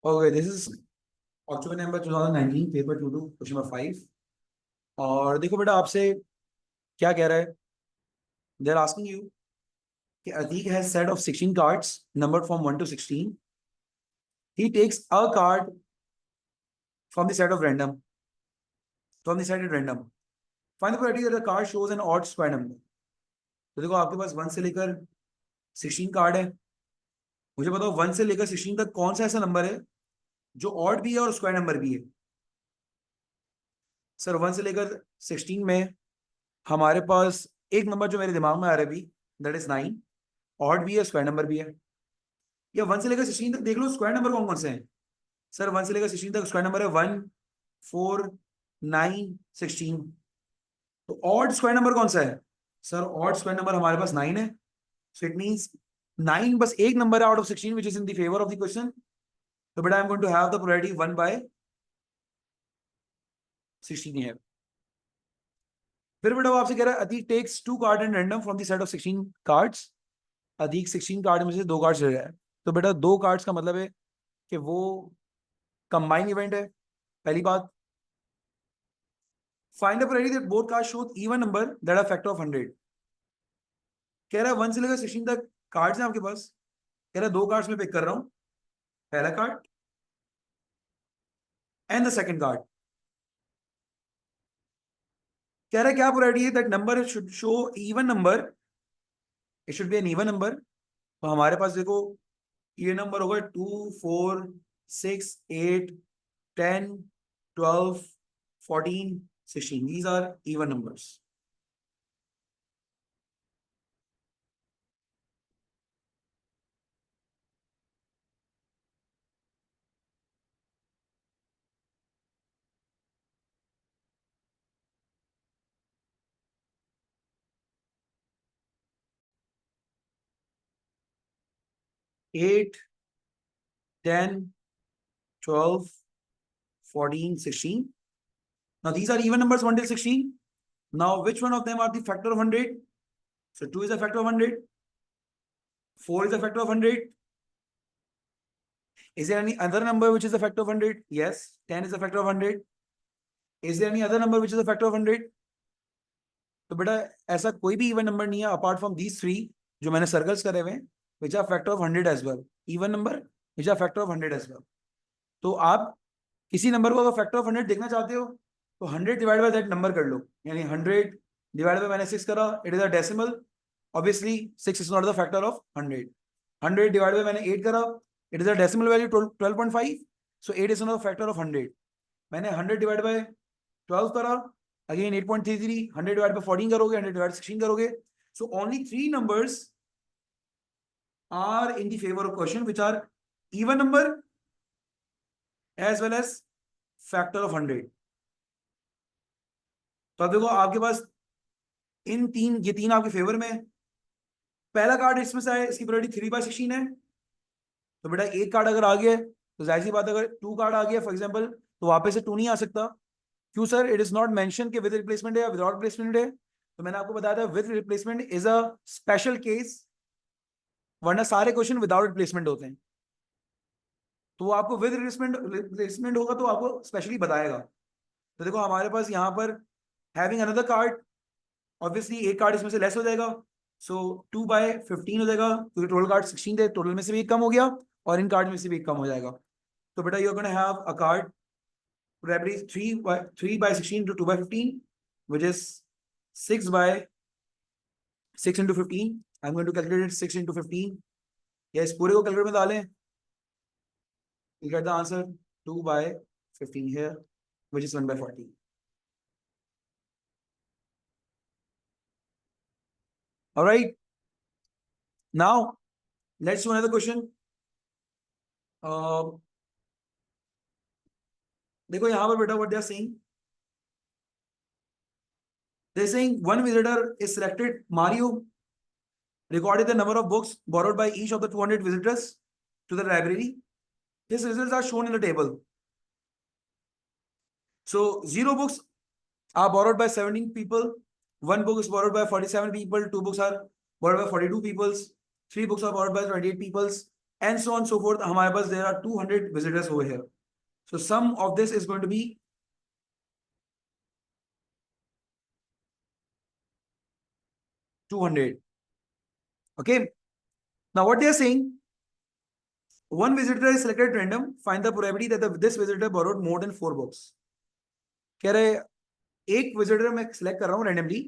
Okay, this is October November 2019 paper 22 question number 5। और देखो बेटा आपसे क्या कह रहा है। दे आर आस्किंग यू कि Atiq has set of 16 cards numbered from 1 to 16। He takes a card from the set of random from the set of random. Find the probability that the card shows an odd square number. तो देखो आपके पास 1 से लेकर 16 card है। मुझे बताओ 1 से लेकर 16 तक कौन सा ऐसा नंबर है जो ऑड भी है और स्क्वायर नंबर भी है। सर 1 से लेकर 16 में हमारे पास एक नंबर जो मेरे दिमाग में आ रहा है अभी, दैट इज 9। ऑड भी है, स्क्वायर नंबर भी है। या 1 से लेकर 16 तक देख लो स्क्वायर नंबर कौन कौन से हैं। सर 1 से लेकर 16 तक स्क्वायर नंबर है 1, 4, 9, 16। तो ऑड स्क्वायर नंबर कौन सा है। सर ऑड स्क्वायर नंबर हमारे पास 9 है। सो इट मींस 9 बस एक नंबर है out of 16 which is in the favour of the question. तो बेटा I am going to have the probability 1/16 है। फिर बेटा वो आपसे कह रहा है Atiq takes 2 card and random from the set of 16 cards. Atiq 16 card में से 2 कार्ड्स ले रहा है। तो बेटा 2 कार्ड्स का मतलब है कि वो कंबाइन इवेंट है। पहली बात, find the probability that both cards show even number that are factor of 100। कह रहा है 1 से लेकर 16 तक कार्ड्स हैं आपके पास। कह रहा है 2 कार्ड्स में पिक कर रहा हूं, पहला card and the second card. कह रहा है क्या प्रोबेबिलिटी है that number should show even number, it should be an even number. तो हमारे पास देखो ये नंबर होगा 2, 4, 6, 8, 10, 12, 14, 16। These are even numbers. 8, 10, 12, 14, 16. Now these are even numbers 1 till 16. Now which one of them are the factor of 100? So 2 is a factor of 100. 4 is a factor of 100. Is there any other number which is a factor of 100? Yes. 10 is a factor of 100. Is there any other number which is a factor of 100? तो बेटा ऐसा कोई भी even number नहीं है apart from these 3 जो मैंने circles करे हुए हैं, which are factor of 100 as well. Even number which are factor of 100 as well. तो आप किसी नंबर को अगर फैक्टर ऑफ 100 देखना चाहते हो तो 100 डिवाइड बाय दैट नंबर कर लो। यानी 100 डिवाइड बाय मैंने 6 करा, it is a decimal. Obviously 6 is not the factor of 100। 100 divide by मैंने 8 करा, it is a decimal value 12.5। So 8 is not the factor of 100। मैंने 100 डिवाइड बाय 12 करा, again 8.33। 100 divide by 14 करोगे, 100 divide 16 करोगे। So only 3 numbers are in the favour of question which are even number as well as factor of 100। तो अब देखो आपके पास इन 3, ये 3 आपके फेवर में है। पहला कार्ड इसमें से है, इसकी प्रोबेबिलिटी 3/16 है। तो बेटा एक कार्ड अगर आ गया तो जाहिर सी बात, अगर 2 कार्ड आ गया फॉर एग्जांपल तो वापस से 2 नहीं आ सकता। क्यों sir, it is not mention कि विद रिप्लेसमेंट है या विदाउट रिप्लेसमेंट है। तो मैंने आपको बताया था with replacement is a special case, वरना सारे क्वेश्चन विदाउट रिप्लेसमेंट होते हैं। तो वो आपको विद रिप्लेसमेंट होगा तो आपको स्पेशली बताएगा। तो देखो हमारे पास यहाँ पर हैविंग अनदर कार्ड, ऑब्वियसली एक कार्ड इसमें से लेस हो जाएगा। सो 2/15 हो जाएगा क्योंकि टोटल कार्ड 16 थे, टोटल में से भी एक कम हो गया और इन कार्ड में से भी एक कम हो जाएगा। तो बेटा you are gonna have a card probability 3/16 to 2/15 which is 6/6 into 15. I'm going to calculate it 6 into 15. या इस पूरे को कैलकुलेटर में डालें, you get the answer 2/15 here which is 1/40. All right, now let's do another question. देखो यहाँ पर बेटा what they are saying, they're saying one visitor is selected Mario, recorded the number of books borrowed by each of the 200 visitors to the library. His results are shown in the table. So 0 books are borrowed by 17 people, 1 book is borrowed by 47 people, 2 books are borrowed by 42 people, 3 books are borrowed by 28 people, and so on so forth. हमारे पास there are 200 visitors over here. So sum of this is going to be 200. Okay. Now what they are saying, one visitor is selected at random. Find the probability that this visitor borrowed more than 4 books. कह रहे एक visitor मैं select कर रहा हूँ randomly.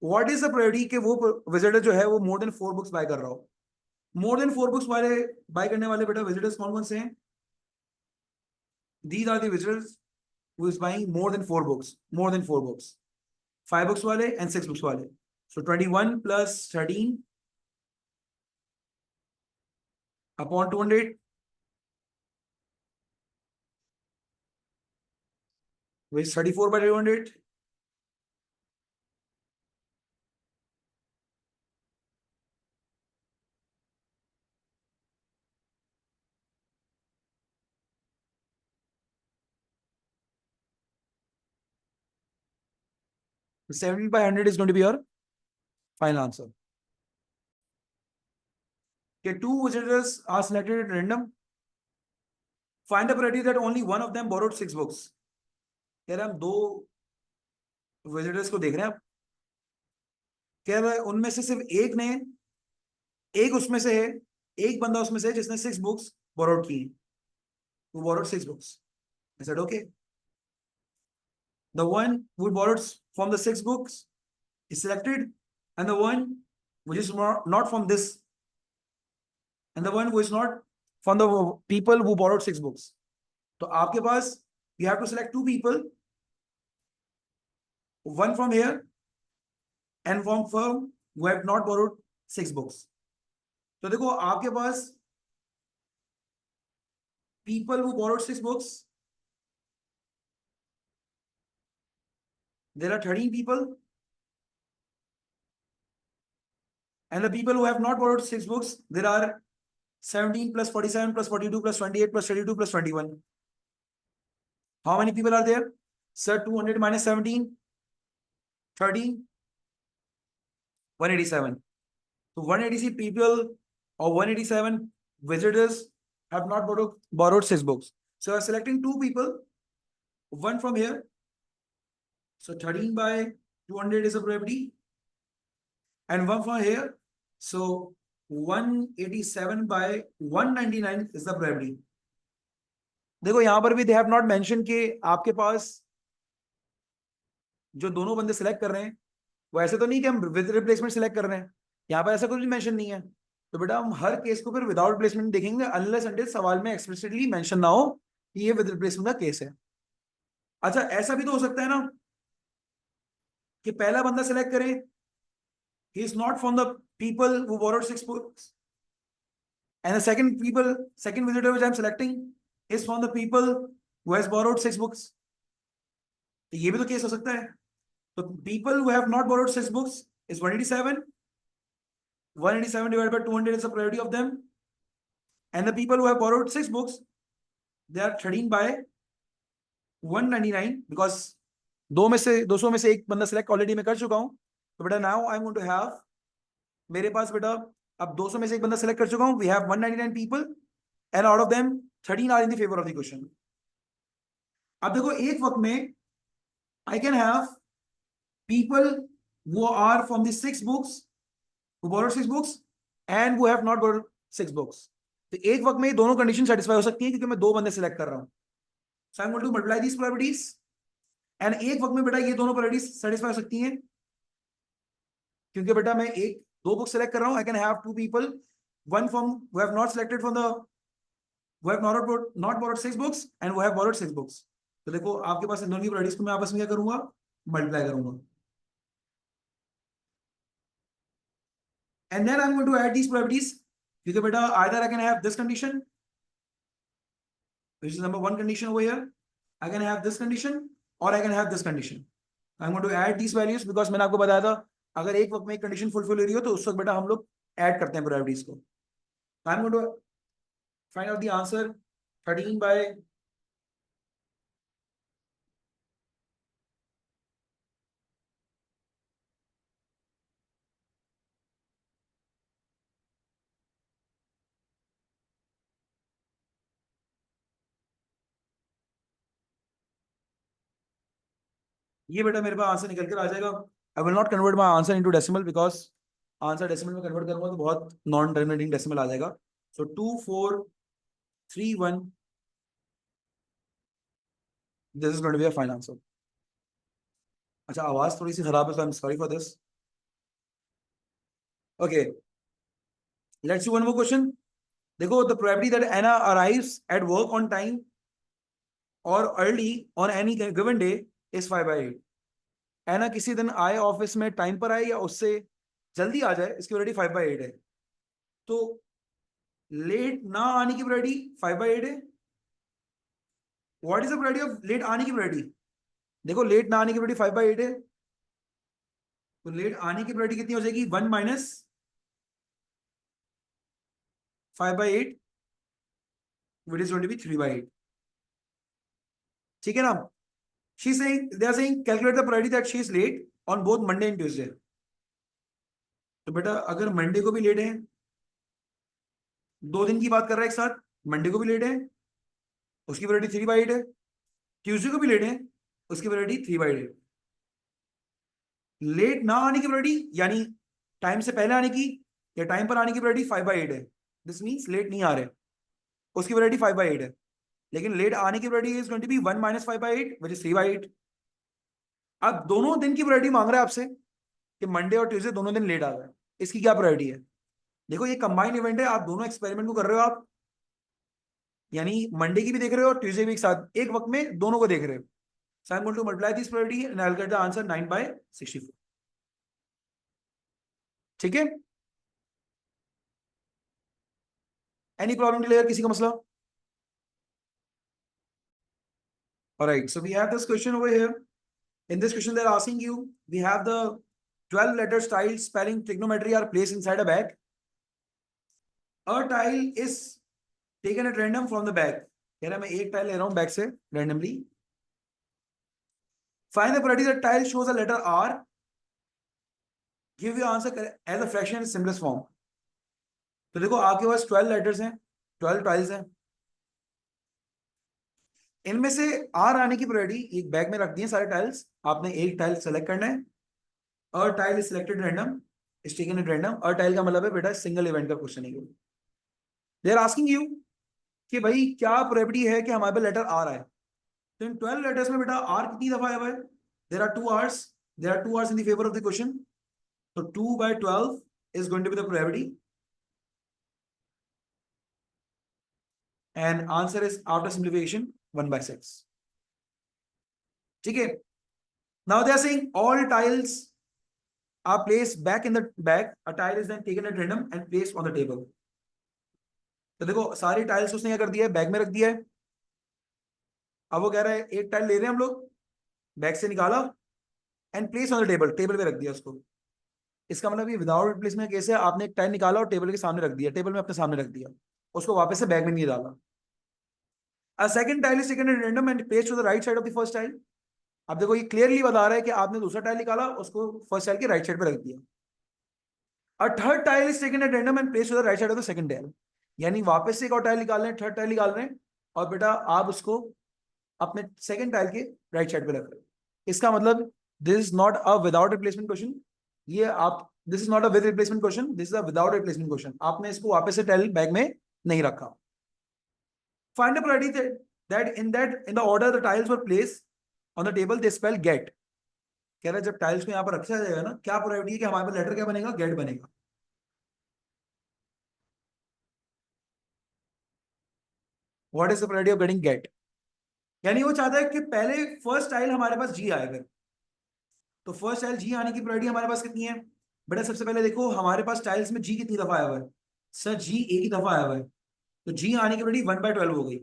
What is the probability कि वो visitor जो है वो मोर देन 4 बुक्स बाय कर रहा हो. मोर देन 4 बुक्स वाले बाय करने वाले बेटा विजिटर्स कौन कौन से हैं? These are the visitors who is buying more than 4 books. More than 4 books. 5 books wale and 6 books wale. So 21 plus 13 upon 200, which is 34 by 200. So 17 by 100 is going to be your final answer. Okay, 2 visitors are selected at random. Find the probability that only one of them borrowed 6 books. कह रहे हम 2 visitors को देख रहे हैं. कह रहे उनमें से सिर्फ एक उसमें से है, एक बंदा उसमें से है जिसने 6 बुक्स बोरोड की. Who borrowed 6 books. I said okay. The one who borrowed from the 6 books is selected, and the one which is not from this, and the one who is not from the people who borrowed 6 books. तो आपके पास you have to select 2 people, one from here and one from who have not borrowed 6 books. तो देखो आपके पास people who borrowed 6 books, there are 13 people, and the people who have not borrowed 6 books, there are 17 plus 47 plus 42 plus 28 plus 32 plus 21. How many people are there? Sir, 200 minus 17, 13, 187. So 187 people or 187 visitors have not borrowed 6 books. So I'm selecting 2 people, one from here. So 13 by 200 is a probability, and one from here. So 187 by 199 is the probability. देखो यहां पर भी they have not mentioned कि आपके पास जो दोनों बंदे select कर रहे हैं वो ऐसे तो नहीं कि हम विद रिप्लेसमेंट सिलेक्ट कर रहे हैं. यहाँ पर ऐसा कुछ भी मेंशन नहीं है. तो बेटा हम हर केस को फिर विदाउट रिप्लेसमेंट देखेंगे अनलेस अनटिल सवाल में एक्सप्लिसिटली मेंशन ना हो कि ये विद रिप्लेसमेंट का केस है. अच्छा ऐसा भी तो हो सकता है ना कि पहला बंदा सिलेक्ट करे, he is not from the people who borrowed 6 books, and the second visitor which I am selecting is from the people who has borrowed 6 books. तो ये भी तो केस हो सकता है. तो people who have not borrowed 6 books is 187. 187 divided by 200 is the probability of them, and the people who have borrowed 6 books, they are 13 by 199 because 200 में से एक बंदा सिलेक्ट ऑलरेडी मैं कर चुका हूं. तो बेटा now I am going to have, मेरे पास बेटा अब 200 में से एक बंदा सिलेक्ट कर चुका हूं. We have 199 people and out of them 13 are in the favour of the question. अब देखो एक वक्त में I can have people who are from the 6 books, who borrowed 6 books and who have not borrowed 6 books. तो एक वक्त में दोनों कंडीशन सेटिस्फाई हो सकती है क्योंकि मैं 2 बंदे सिलेक्ट कर रहा हूं. So I'm going to multiply these probabilities, and एक वक्त में बेटा ये दोनों probabilities सेटिस्फाई हो सकती हैं क्योंकि बेटा मैं 2 बुक सिलेक्ट कर रहा हूं. I can have 2 people, one from who have not selected from the who have not borrowed 6 books and who have borrowed 6 books. तो देखो आपके पास इन दोनों की probabilities को मैं आपस में क्या करूंगा, मल्टीप्लाई करूंगा. And then I'm going to add these probabilities because beta either I can have this condition, which is number 1 condition over here, I can have this condition, or I can have this condition. I'm going to add these values because मैंने आपको बताया था अगर एक वक्त में एक condition fulfil हो रही हो तो उस वक्त बेटा हम लोग ऐड करते हैं प्रोबेबिलिटीज को. I'm going to find out the answer. 13 by ये बेटा मेरे पास आंसर निकल कर आ जाएगा। I will not convert my answer into decimal because answer decimal में कन्वर्ट करूंगा तो बहुत नॉन टर्मिनेटिंग डेसिमल आ जाएगा। So 2431, this is going to be a fine answer. अच्छा आवाज थोड़ी सी खराब है, so I am sorry for this. Okay, let's see one more question. देखो, the probability that Anna arrives at work on time और early on any given day is 5/8। एना किसी दिन आए ऑफिस में टाइम पर आए या उससे जल्दी आ जाए, इसकी प्रोबेबिलिटी 5/8 है। तो लेट ना आने की प्रोबेबिलिटी 5/8 है। What is the probability of late आने की प्रोबेबिलिटी? देखो, लेट ना आने की प्रोबेबिलिटी 5/8 है, तो लेट आने की प्रोबेबिलिटी कितनी हो जाएगी? 1 minus 5/8, which is going to be 3/8। ठीक है ना? She's saying, they are saying calculate the probability that she is late on both Monday and Tuesday। तो बेटा अगर मंडे को भी लेट है, 2 दिन की बात कर रहा है एक साथ, मंडे को भी लेट है, उसकी प्रोबेबिलिटी 3/8 है। ट्यूसडे को भी लेट है, उसकी प्रोबेबिलिटी 3/8 है। लेट ना आने की प्रोबेबिलिटी यानी टाइम से पहले आने की या टाइम पर आने की प्रोबेबिलिटी 5/8 है। दिस मीन्स लेट नहीं आ रहे, उसकी प्रोबेबिलिटी 5/8 है। लेकिन लेट आने की probability is going to be 1 minus 5/8 which is 3/8। अब दोनों दिन की प्रोबेबिलिटी मांग रहा है आपसे कि मंडे और ट्यूसडे दोनों दिन लेट आ गए, इसकी क्या प्रोबेबिलिटी है? देखो, ये कंबाइंड इवेंट है, आप दोनों एक्सपेरिमेंट को कर रहे हो आप, यानी मंडे की भी देख रहे हो और ट्यूसडे भी एक साथ एक वक्त में दोनों को देख रहे हो। So I am going to multiply this probability and I will get the answer 9/64। ठीक है? Any problem clear? किसी का मसला? Alright, so we have this question over here. In this question, they're asking you, we have the 12 letter tiles spelling trigonometry are placed inside a bag. A tile is taken at random from the bag. कह रहा है मैं एक tile ले रहा हूं bag से randomly. Find the probability that tile shows a letter R. Give your answer as a fraction in simplest form. तो देखो आपके पास 12 लेटर्स हैं, 12 टाइल्स हैं, इनमें से आर आने की प्रोबेबिलिटी, एक बैग में रख दिए सारे टाइल्स, आपने एक टाइल सेलेक्ट करना है। और tile is selected random, is taken at random. और टाइल का मतलब है बेटा सिंगल इवेंट का क्वेश्चन है। दे आर आस्किंग यू कि भाई क्या प्रोबेबिलिटी है कि हमारे पे लेटर आर आए। तो इन 12 लेटर्स में बेटा आर कितनी दफा आया हुआ है? There are 2 R's, there are 2 R's in the favour of the question. तो 2/12 is going to be the probability and answer is after simplification 1/6। ठीक है? Now they are saying all tiles are placed back in the bag. A tile is then taken at random and placed on the table. तो देखो सारी tiles उसने क्या कर दिया है? बैग में रख दिया है। अब वो कह रहा है एक टाइल ले रहे हैं हम लोग, बैग से निकाला and place on the table, table पे रख दिया उसको। इसका मतलब ये विदाउट रिप्लेसमेंट केस है, आपने एक टाइल निकाला और टेबल के सामने रख दिया, टेबल में अपने सामने रख दिया, उसको वापस से बैग में नहीं डाला। A second tile is taken at random and placed to the right side of the first tile. अब देखो ये क्लियरली बता रहा है कि आपने दूसरा टाइल निकाला, उसको फर्स्ट टाइल के राइट साइड पे रख दिया। A third tile is taken at random and placed to the right side of the second tile. यानी वापस से एक और टाइल निकाल रहे हैं, थर्ड टाइल निकाल रहे हैं, और बेटा आप उसको अपने सेकंड टाइल के राइट साइड पे रख रहे हैं। इसका मतलब this is not a without replacement question. ये आप, this is not a with replacement question, this is a without replacement question. आपने इसको वापस से टाइल बैग में नहीं रखा। Find the probability that in the order the tiles were placed on the table they spell get. कह रहा है जब टाइल्स को यहाँ पर रखा जाएगा ना, क्या प्रोबेबिलिटी है कि हमारे पास लेटर क्या बनेगा? गेट बनेगा। What is the probability of getting get? यानी वो चाहता है कि पहले फर्स्ट टाइल हमारे पास जी आएगा। तो फर्स्ट टाइल जी आने की प्रोबेबिलिटी हमारे पास कितनी है? बेटा सबसे पहले देखो हमारे पास टाइल्स में जी कितनी दफा आया हुआ है? सर जी एक ही दफा आया हुआ है, तो जी आने की प्रोबेबिलिटी 1/12 हो गई।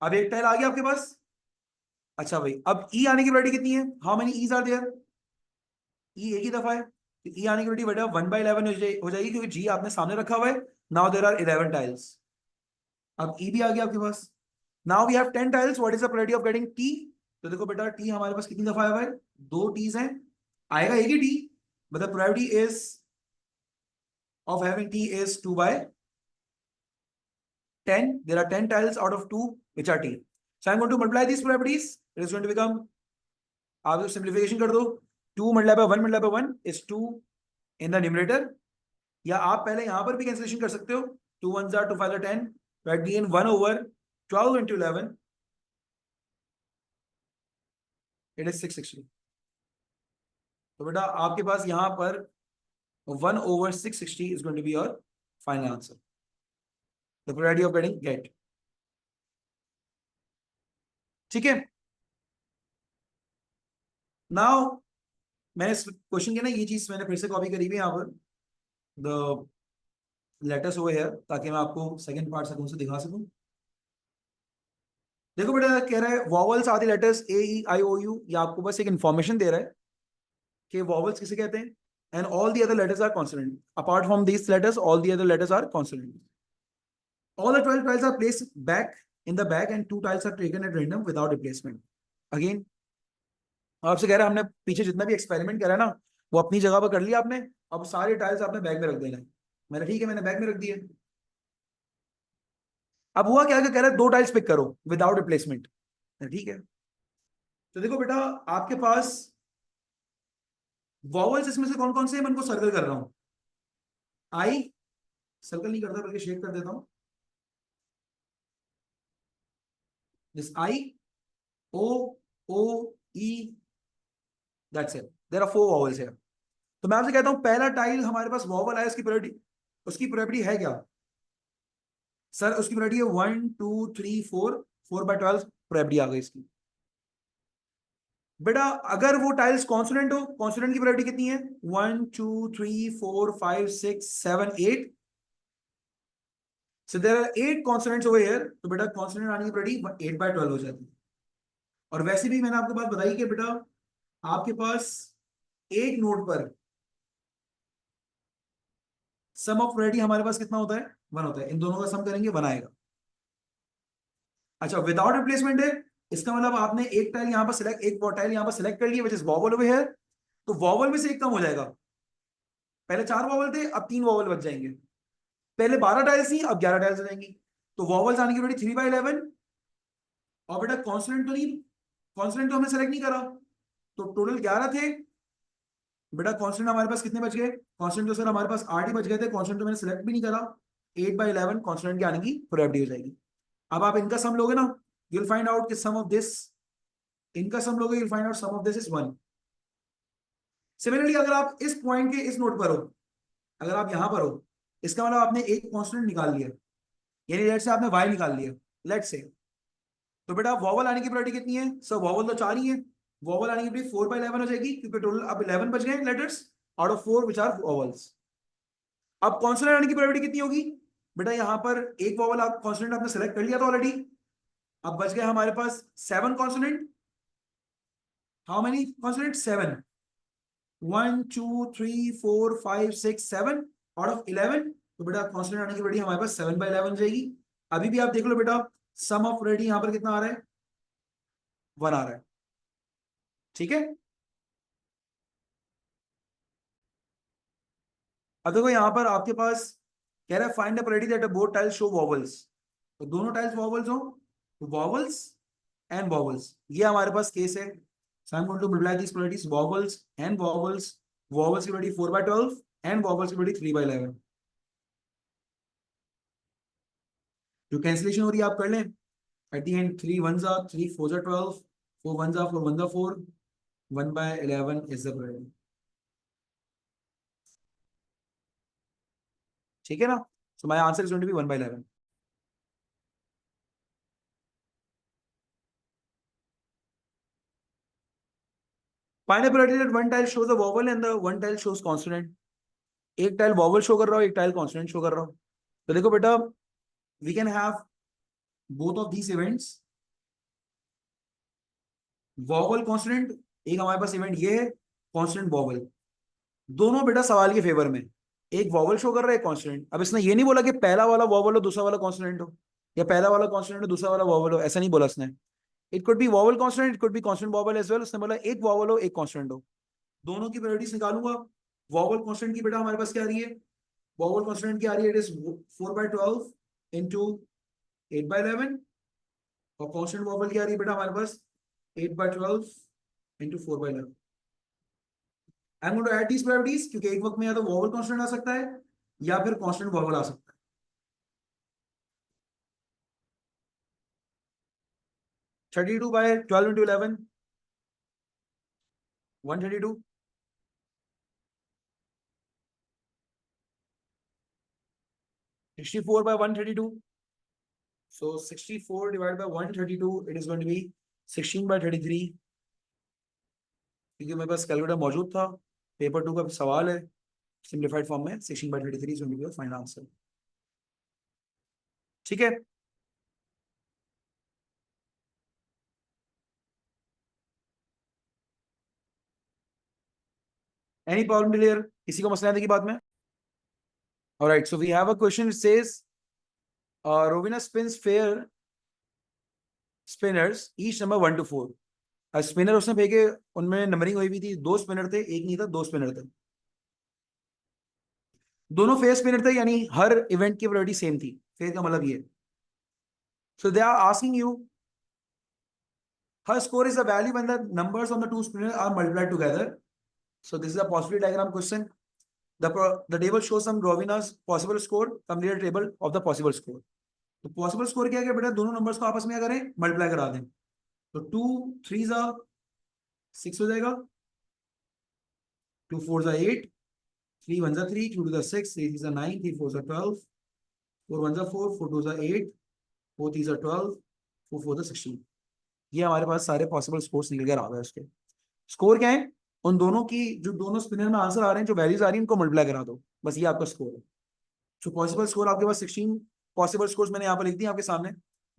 अब एक टाइल आ गया आपके पास। अच्छा भाई, अब ई आने की प्रोबेबिलिटी कितनी है? How many E's are there? E एक ही दफा है, तो ई आने की प्रोबेबिलिटी बेटा 1/11 हो जाएगी, क्योंकि जी आपने सामने रखा हुआ है। Now there are 11 tiles. अब ई भी आ गया आपके पास। Now we have 10 tiles, what is the probability of getting T? तो देखो बेटा टी हमारे पास कितनी दफा आया हुआ है? 2 टीज हैं, आएगा एक ही टी, मतलब probability is of having t is 2/11। 10, there are 10 tiles out of 2 which are T. So I'm going to multiply these properties. It is going to become, आप जो simplification कर दो, 2 multiplied by 1 multiplied by 1 is 2 in the numerator. या आप पहले यहां पर भी cancellation कर सकते हो, 2 1s are 2 5 are 10, तो at the end 1 over 12 into 11, it is 660. तो बेटा आपके पास यहां पर 1 over 660 is going to be your final answer. The probability of getting get. ठीक है. Now मैंने इस क्वेश्चन के ना ये चीज मैंने फिर से कॉपी करी हुई है यहाँ पर, द लेटर्स ओवर हियर, ताकि मैं आपको सेकंड पार्ट से कौन से दिखा सकूं. देखो बेटा कह रहा है vowels are the letters A E I O U. ये आपको बस एक इंफॉर्मेशन दे रहा है कि वॉवल्स किसे कहते हैं, and all the other letters are consonant. Apart from these letters all the other letters are consonant. All the 12 tiles are placed back in the bag and 2 tiles are taken at random without replacement. Again, आपसे कह रहा है हमने पीछे जितना भी experiment करा है ना वो अपनी जगह पर कर लिया आपने, अब सारे टाइल्स आपने बैग में रख देना है. मैंने ठीक है, मैंने बैग में रख दिए. अब हुआ क्या कह रहा है 2 टाइल्स पिक करो विदाउट रिप्लेसमेंट. ठीक है, तो देखो बेटा आपके पास वॉवल्स इसमें से कौन कौन से, मैं इनको सर्कल कर रहा हूं. आई सर्कल नहीं करता बल्कि शेड कर देता हूं. This I O O E, that's it. There are 4 vowels here. तो मैं आपसे कहता हूं पहला टाइल हमारे पास वॉवल है, उसकी प्रोबेबिलिटी है क्या सर? उसकी प्रोबेबिलिटी है 1 2 3 4, 4/12 प्रोबेबिलिटी आ गई इसकी. बेटा अगर वो टाइल्स कॉन्सोनेंट हो, कॉन्सोनेंट की प्रोबेबिलिटी कितनी है? 1 2 3 4 5 6 7 8. So there are 8 consonants over here. तो बेटा कॉन्सोनेंट आने की प्रोबेबिलिटी 8/12 हो जाती है. और वैसे भी मैंने आपको बात बताई कि बेटा आपके पास एक नोट पर सम ऑफ प्रोबेबिलिटी हमारे पास कितना होता है? 1 होता है. इन दोनों का सम करेंगे 1 आएगा. अच्छा विदाउट रिप्लेसमेंट है, इसका मतलब आपने एक टाइल यहां पर सिलेक्ट, एक टाइल यहां पर सिलेक्ट कर लिया which is vowel over here, तो वॉवल में से एक कम हो जाएगा. पहले 4 वॉवल थे, अब 3 वॉवल बच जाएंगे. पहले 12 टाइल्स थी, अब 11 टाइल्स हो जाएंगी. तो वॉवल्स आने की प्रोबेबिलिटी 3/11. और बेटा कॉन्सोनेंट तो नहीं, कॉन्सोनेंट तो हमने सेलेक्ट नहीं करा, तो टोटल 11 थे. बेटा कॉन्स्टेंट हमारे पास कितने बच गए? कॉन्स्टेंट तो सर हमारे पास 8 ही बच गए थे. कॉन्स्टेंट तो मैंने सेलेक्ट भी नहीं करा. 8/11 कॉन्स्टेंट के आने की प्रोबेबिलिटी हो जाएगी. अब आप इनका सम लोगे ना, यू विल फाइंड आउट कि सम ऑफ दिस, इनका सम लोगे, you will find out sum of this is 1. Similarly अगर आप इस पॉइंट के इस नोट पर हो, अगर आप यहां पर हो, इसका मतलब आपने एक कॉन्स्टेंट निकाल लिया, यानी लेट से आपने y निकाल लिया लेट से. तो बेटा वॉवल आने की प्रोबेबिलिटी कितनी है? सर वॉवल तो 4 ही है. वॉवल आने की प्रोबेबिलिटी 4/11 हो जाएगी, क्योंकि टोटल अब 11 बच गए letters out of 4 which are vowels. अब कॉन्सोनेंट आने की प्रोबेबिलिटी कितनी होगी? बेटा यहां पर एक वॉवल आप कॉन्सोनेंट आपने सेलेक्ट कर लिया था ऑलरेडी. अब बच गए हमारे पास 7 consonant. How many consonant? 7. 1 2 3 4 5 6 7 out of 11. तो बेटा कॉन्सोनेंट आने की प्रोबेबिलिटी हमारे पास 7/11 जाएगी. अभी भी आप देख लो बेटा सम ऑफ प्रोबेबिलिटी यहां पर कितना आ रहा है? 1 आ रहा है. ठीक है, अब देखो यहां पर आपके पास कह रहा है find the probability that both tiles show vowels. तो दोनों टाइल्स वॉवल्स हो, तो वॉवल्स एंड वॉवल्स, ये हमारे पास केस है. So I'm going to multiply these probabilities, vowels and vowels. Vowels की probability 4/12 and vowels की probability 3/11. जो कैंसिलेशन हो रही है आप कर लें. At the end 3 1s are 3 4s are 12, 4 1s are 4 1s are 4, 1/11 is the probability. ठीक है ना? So my answer is going to be 1/11. Find a probability that one tile shows a vowel and the one tile shows consonant. एक tile vowel show कर रहा हो, एक tile consonant show कर रहा हो. तो देखो बेटा we can have both of these events, vowel consonant. एक हमारे पास इवेंट ये है कॉन्सोनेंट वॉवल. दोनों बेटा सवाल के फेवर में, एक वॉवल शो कर रहा है कॉन्सोनेंट. अब इसने ये नहीं बोला कि पहला वाला वॉवल हो दूसरा वाला कॉन्सोनेंट हो, या पहला वाला कॉन्सोनेंट हो दूसरा वाला वॉवल हो, ऐसा नहीं बोला इसने. It could be vowel consonant, it could be consonant vowel as well. उसने बोला एक वॉवल हो एक कॉन्सोनेंट हो. दोनों की प्रोबेबिलिटीज निकालूंगा. वॉवल कॉन्सोनेंट की बेटा हमारे पास क्या आ रही है? वॉवल कॉन्सोनेंट की आ रही है, इट इज 4/12 into 8/11 और कांस्टेंट वॉवल क्या आ रही है बेटा हमारे पास 8/12 into 4/11। I am going to add these probabilities क्योंकि एक वक्त में या तो वॉवल कांस्टेंट आ सकता है या फिर कांस्टेंट वॉवल आ सकता है। 32/12 into 11 132। 64/132। So 64 divided by 132, it is going to be 16/33। क्योंकि मेरे पास कैलकुलेटर मौजूद था, पेपर 2 का सवाल है सिंप्लीफाइड फॉर्म में, 16/33 is going to be final answer. ठीक है, एनी प्रॉब्लम क्लियर, किसी को मसला आने की बात में? Alright, so we have a question, it says Rowena spins fair spinners each number 1 to 4। Spinner उसने फेंके, उनमें नंबरिंग हुई भी थी, 2 स्पिनर थे, एक नहीं था, 2 स्पिनर थे, दोनों फेयर स्पिनर थे, यानी हर इवेंट की प्रोबेबिलिटी सेम थी। फेयर का मतलब ये, so they are asking you her score is the value when the numbers on the two spinners are multiplied together. So this is a possibility diagram question. The table shows some Rovina's possible score, complete table of the possible score. तो possible score क्या है बेटा, दोनों numbers को आपस में क्या करें, मल्टीप्लाई करा दें। तो 2 3 6 हो जाएगा, 2 4 8, 3 1 3, 2 2 6, 3 3 9, 3 4 12, 4 1 4, 4 2 8, 4 3 12, 4 4 16। ये हमारे पास सारे पॉसिबल स्कोर्स निकल कर आ गए। उसके स्कोर क्या है, उन दोनों की जो दोनों स्पिनर में आंसर आ रहे हैं, जो वैल्यूज आ रही है, उनको मल्टीप्लाई करा दो, बस ये आपका स्कोर है। जो पॉसिबल स्कोर आपके पास 16 पॉसिबल स्कोर्स मैंने यहाँ पर लिख दिए आपके सामने,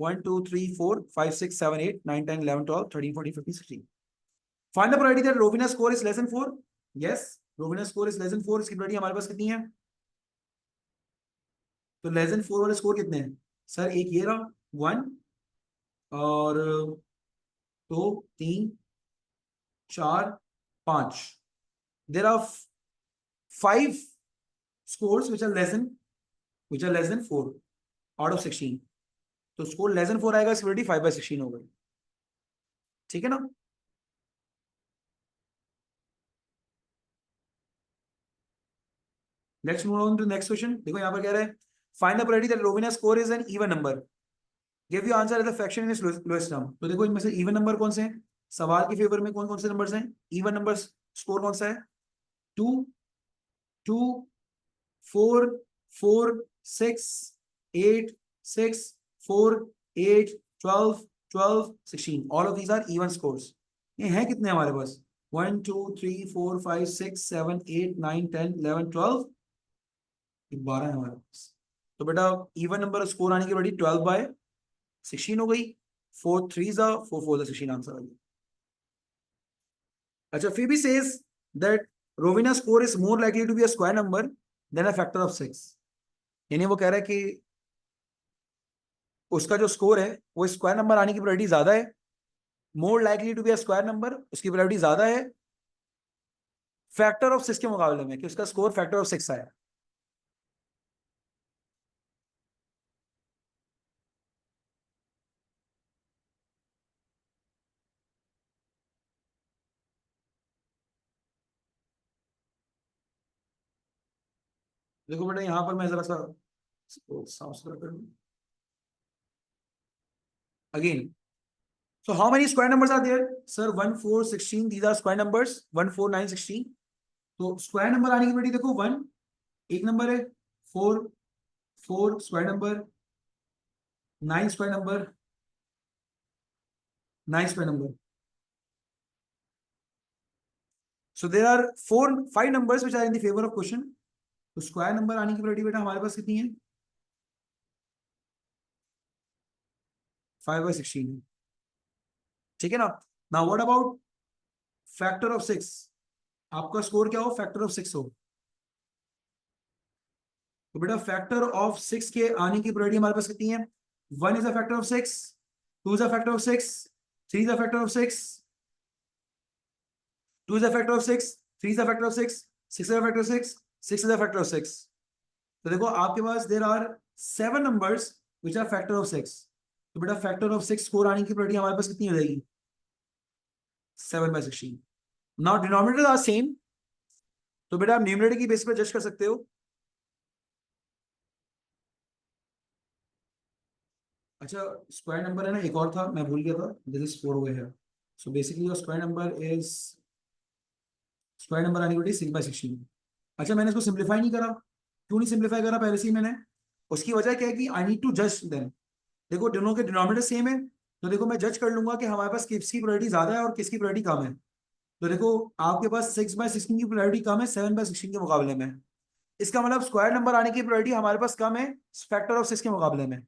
1 2 3 4 5 6 7 8 9 10 11 12 13 14 15 16। Find the probability that Rowena score is less than 4। Yes, Rowena score is less than 4। इसकी प्रोबेबिलिटी हमारे पास कितनी है? तो लेस देन 4 वाले स्कोर कितने हैं सर? एक ये रहा 1 और 2 3 4 5। There are 5 scores which are less than 4 out of 16। तो स्कोर लेस देन 4 आएगा, सिक्योरिटी 5/16 हो गई। ठीक है ना? Next move on to next question. देखो यहाँ पर कह रहा है find the probability that Rowena score is an even number, give you answer at the fraction in its lowest term. तो देखो इनमें से इवन नंबर कौन से हैं, सवाल के फेवर में कौन कौन से नंबर्स हैं? इवन नंबर स्कोर कौन सा है? 2 2 4 4 6 8 6 4 8 12 12 16। All of these are even scores. ये हैं कितने हमारे पास? 1 2 3 4 5 6 7 8 9 10 11 12, 12 है हमारे पास। तो बेटा इवन नंबर स्कोर आने की बड़ी 12/16 हो गई। 4 3 4 4 16 आंसर आ गया। अच्छा, फिर भी says that Rowena score is more likely to be a square number than a factor of 6। यानी वो कह रहा है कि उसका जो स्कोर है वो स्क्वायर नंबर आने की प्रोबेबिलिटी ज्यादा है, more likely to be a square number, उसकी प्रोबेबिलिटी ज्यादा है फैक्टर ऑफ 6 के मुकाबले में, कि उसका स्कोर फैक्टर ऑफ 6 आया। देखो बेटा यहां पर मैं जरा सा साफ सुथरा करूं again. So how many square numbers are there? Sir, 1 4 16, these are square numbers, 1 4 9 16। तो स्क्वायर नंबर आने की बेटी देखो 1 एक नंबर है, 4 4 square number, 9 square number, 9 square number. So there are 5 numbers which are in the favor of question। तो square number आने की बेटी बेटा हमारे पास कितनी है? 5/16। ठीक है ना? Now what about factor of 6? आपका स्कोर क्या हो? फैक्टर ऑफ 6 हो। तो बेटा फैक्टर ऑफ 6 के आने की प्रोबेबिलिटी हमारे पास कितनी है? 1 is a factor of 6, 2 is a factor of 6, 3 is a factor of 6, 2 is a factor of 6, 3 is a factor of 6, 6 is a factor of 6, 6 is a factor of 6। तो देखो आपके पास there are 7 numbers which are factor of 6। तो बेटा factor of 6 score आने की probability हमारे पास कितनी हो जाएगी? 7/16। नाउ डिनोमिनेटर आर सेम, तो बेटा आप न्यूमरेटर की बेस पर जज कर सकते हो। अच्छा, स्क्वायर नंबर है ना, एक और था मैं भूल गया था, this is 4 over here. So basically your square number is, square number आने की 6/16। अच्छा, मैंने इसको सिंप्लीफाई नहीं करा। क्यों नहीं सिंप्लीफाई करा पहले से ही मैंने? उसकी वजह क्या है कि आई नीड टू जज देम। देखो दोनों के डिनोमिनेटर सेम है, तो देखो मैं जज कर लूंगा कि हमारे पास किसकी प्रायोरिटी ज्यादा है और किसकी प्रायोरिटी कम है। तो देखो आपके पास 6/16 की प्रायोरिटी कम है 7/16 के मुकाबले में। इसका मतलब स्क्वायर नंबर आने की प्रायोरिटी हमारे पास कम है फैक्टर ऑफ 6 के मुकाबले में।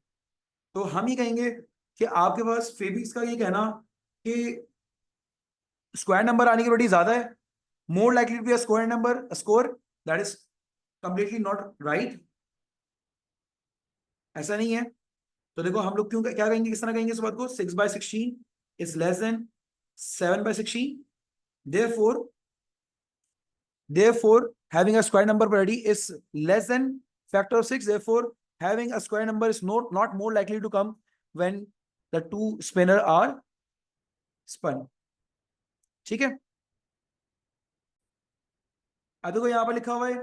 तो हम ये कहेंगे कि आपके पास फेबिक्स का ये कहना कि स्क्वायर नंबर आने की प्रोबेबिलिटी ज्यादा है, more likely to be a square number score, that is completely not right. ऐसा नहीं है। तो देखो हम लोग क्यों क्या कहेंगे, किस तरह कहेंगे इस बात को? 6/16 is less then 7/16, therefore therefore having a square number priority is less than factor of 6, therefore having a square number is not more likely to come when the two spinner are spun। ठीक है, अब देखो यहां पर लिखा हुआ है,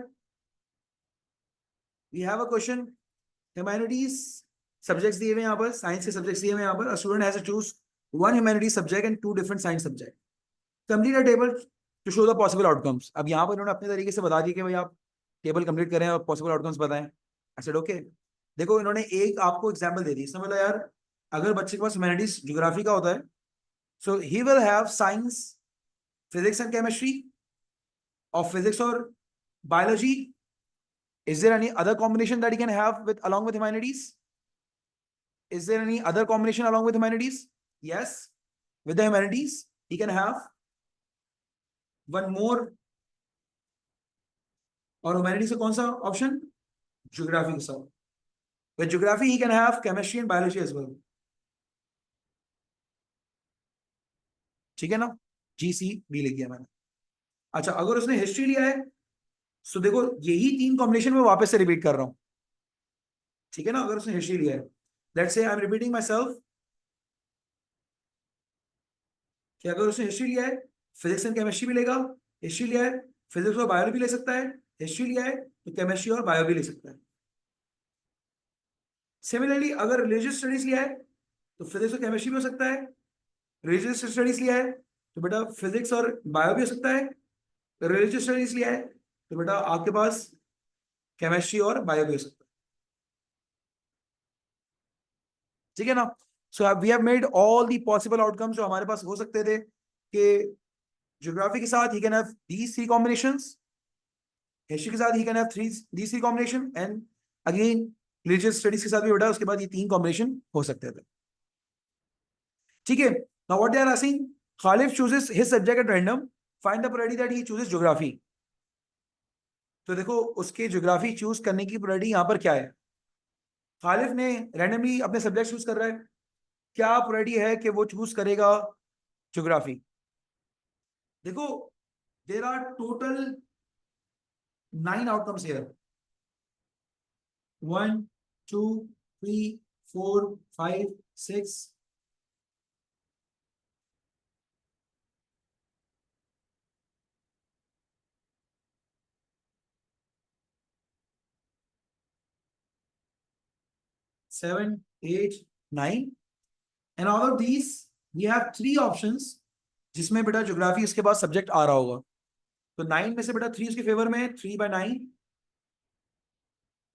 we have a question, humanities subjects दिए हुए यहाँ पर, साइंस के सब्जेक्ट्स दिए हुए यहाँ पर, a student has to choose one humanities subject and two different science subject, complete a table to show the possible outcomes. अब यहाँ पर इन्होंने अपने तरीके से बता दिया कि भाई आप टेबल कंप्लीट करें और पॉसिबल आउटकम्स बताएं। I said okay. देखो इन्होंने एक आपको एग्जांपल दे दी, इसमें बोला यार अगर बच्चे के पास ह्यूमैनिटीज ज्योग्राफी का होता है, so he will have science, physics and chemistry, और फिजिक्स और biology. Is there any other combination that he can have with along with humanities? Is there any other combination along with humanities? Yes, with the humanities he can have one more, और humanities से कौन सा option? Geography के साथ। With geography he can have chemistry and biology as well. ठीक है ना, GC B लिख दिया मैंने। अच्छा, अगर उसने हिस्ट्री लिया है, तो देखो यही 3 कॉम्बिनेशन में वापस से रिपीट कर रहा हूं। ठीक है ना, अगर उसने हिस्ट्री लिया है, let's say I am repeating my self, कि अगर उसने हिस्ट्री लिया है फिजिक्स एंड केमिस्ट्री भी लेगा, हिस्ट्री लिया है फिजिक्स और बायो भी ले सकता है, हिस्ट्री लिया है तो केमिस्ट्री और बायो भी ले सकता है। सिमिलरली अगर रिलीजियस स्टडीज लिया है तो फिजिक्स और केमिस्ट्री भी हो सकता है, रिलीजियस स्टडीज लिया है तो बेटा फिजिक्स और बायो भी हो सकता है, रिलीजियस स्टडीज लिया है तो बेटा आपके पास केमिस्ट्री और बायो भी हो सकता है। ठीक है ना, so we have made all the possible outcomes जो हमारे पास हो सकते थे, कि ज्योग्राफी के साथ ही can have these 3 combinations, history के साथ ही can have these 3 combination, and again religious studies के साथ भी बेटा उसके बाद ये 3 कॉम्बिनेशन हो सकते थे। ठीक है, now what they are asking, Khalif chooses his subject at random, find the probability that he chooses geography. तो देखो उसके ज्योग्राफी चूज करने की प्रोबेबिलिटी यहां पर क्या है? खालिफ ने रैंडमली अपने सब्जेक्ट चूज कर रहा है, क्या प्रोबेबिलिटी है कि वो चूज करेगा ज्योग्राफी? देखो there are total 9 outcomes here, 1 2 3 4 5 6 7 8 9, and out of these we have 3 options जिसमें बेटा ज्योग्राफी उसके बाद सब्जेक्ट आ रहा होगा। तो 9 में से बेटा 3 उसके फेवर में है, 3/9,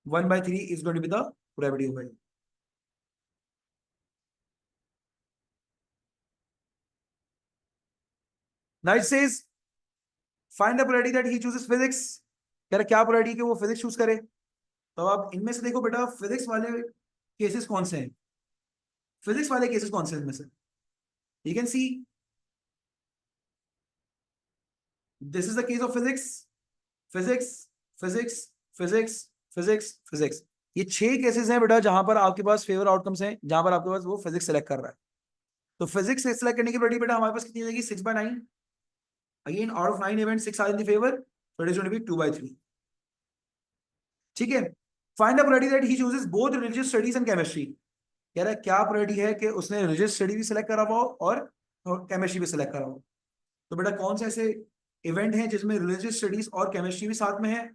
1/3 is going to be the probability over here. Now it says find the probability that he chooses physics। कह रहा क्या probability कि वो फिजिक्स चूज करे? तो आप इनमें से देखो बेटा फिजिक्स वाले केसेस कौन से हैं, फिजिक्स वाले केसेस कौन से हैं इनमें से? You can see this is the case of physics, physics, physics, physics, physics, physics. ये 6 केसेस हैं बेटा जहां पर आपके पास फेवर आउटकम्स हैं, जहां पर आपके पास वो फिजिक्स सेलेक्ट कर रहा है। तो फिजिक्स सेलेक्ट करने की प्रोबेबिलिटी बेटा हमारे पास कितनी होगी? 6/9। Again out of 9 event 6 are in the favour, so it is going to be 2/3। ठीक है, find the probability that he chooses both religious studies and chemistry. कह रहा है क्या प्रोबेबिलिटी है कि उसने रिलीजियस स्टडी भी सिलेक्ट करा हुआ हो और केमिस्ट्री भी सिलेक्ट करा हो। तो बेटा कौन से ऐसे इवेंट हैं जिसमें रिलीजियस स्टडीज और केमिस्ट्री भी साथ में है?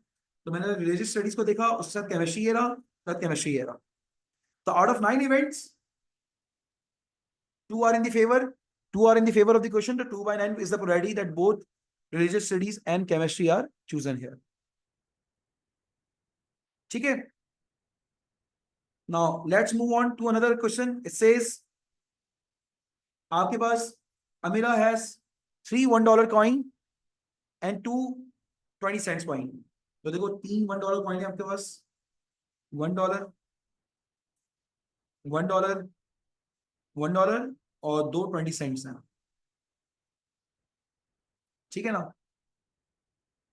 तो मैंने रिलीजियस स्टडीज को देखा, उसके साथ केमिस्ट्री ये रहा, साथ केमिस्ट्री ये रहा। तो out of 9 events, 2 are in the favor, 2 are in the favor of the question. The 2 by 9 is the probability that both religious studies and chemistry are chosen here. ठीक है? Now let's move on to another question. It says आपके पास Amira has 3 $1 coin and 2 20 cents coin. तो देखो 3 $1 coin है आपके पास, $1, $1, $1 और 2 20 cents हैं। ठीक है ना?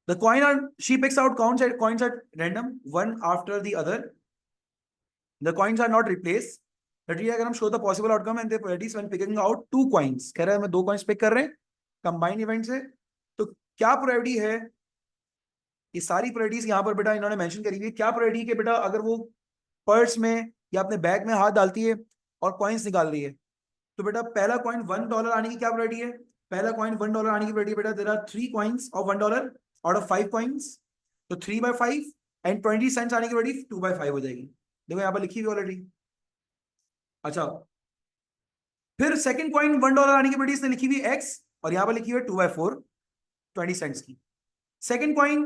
The coin are, she picks out coins at random, one after the other. The coins are not replaced. The diagram show the possible outcome and the probabilities when picking out 2 coins. कह रहा है मैं 2 coins pick कर रहे हैं combine event से। तो क्या probability है, ये सारी probabilities यहाँ पर बेटा इन्होंने mention करी हुई है। क्या probability है कि बेटा अगर वो पर्स में या अपने बैग में हाथ डालती है और coins निकाल रही है, तो बेटा पहला coin $1 आने की क्या probability है? पहला coin $1 आने की probability बेटा there are 3 coins of $1 out of 5 coins, तो 3 by 5 and 20 cents आने की probability 2 by 5 हो जाएगी। देखो यहाँ पर लिखी हुई ऑलरेडी। अच्छा, फिर सेकंड कॉइन $1 आने की प्रोबेबिलिटी इसने लिखी हुई x और यहां पर लिखी हुई 2/4 20 सेंट्स की। सेकंड कॉइन,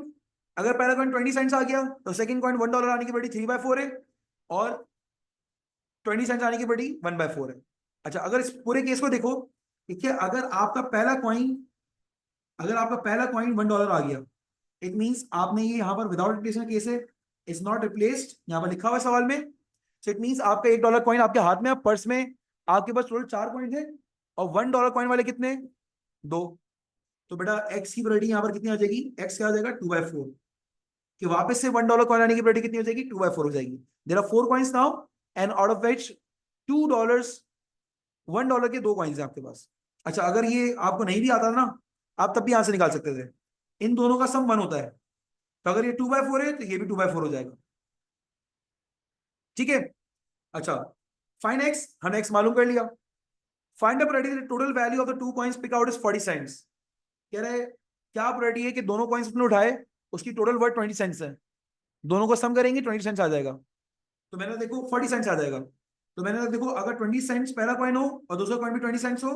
अगर पहला कॉइन 20 सेंट्स आ गया तो सेकंड कॉइन $1 आने की प्रोबेबिलिटी 3/4 है और 20 सेंट्स आने की प्रोबेबिलिटी 1/4 है। अच्छा, अगर इस पूरे केस को देखो, ठीक है, अगर आपका पहला कॉइन $1 आ गया, इट मींस आपने ये यहां पर विदाउट रिप्लेसमेंट केस है, इज नॉट रिप्लेस्ड, यहां पर लिखा हुआ सवाल में। सो इट मींस आपका $1 कॉइन आपके हाथ में, पर्स में आपके पास टोटल 4 कॉइन थे और $1 कॉइन वाले कितने? 2। तो बेटा x की प्रोबेबिलिटी यहां पर कितनी आ जाएगी? x क्या आ जाएगा? 2/4, कि वापस से $1 कॉइन आने की प्रोबेबिलिटी कितनी हो जाएगी? 2/4 हो जाएगी। There are 4 coins now and out of which $2, $1 के 2 कॉइंस हैं आपके पास। अच्छा, अगर ये आपको नहीं भी आता ना, आप तब भी यहां से निकाल सकते थे, इन दोनों का सम 1 होता है, तो अगर ये 2/4 है तो ये भी 2/4 हो जाएगा। ठीक है? अच्छा, फाइंड x, हमने x मालूम कर लिया। Find the probability total value of the 2 coins pick out is 40 cents. कह रहे हैं क्या प्रोबेबिलिटी है कि दोनों कॉइंस उसने उठाए, उसकी टोटल वर्थ 20 सेंट्स है, दोनों को सम करेंगे 20 सेंट्स आ जाएगा। तो मैंने देखो 40 सेंट्स आ जाएगा। तो मैंने देखो अगर 20 सेंट्स पहला कॉइन हो और दूसरा कॉइन भी 20 सेंट्स हो,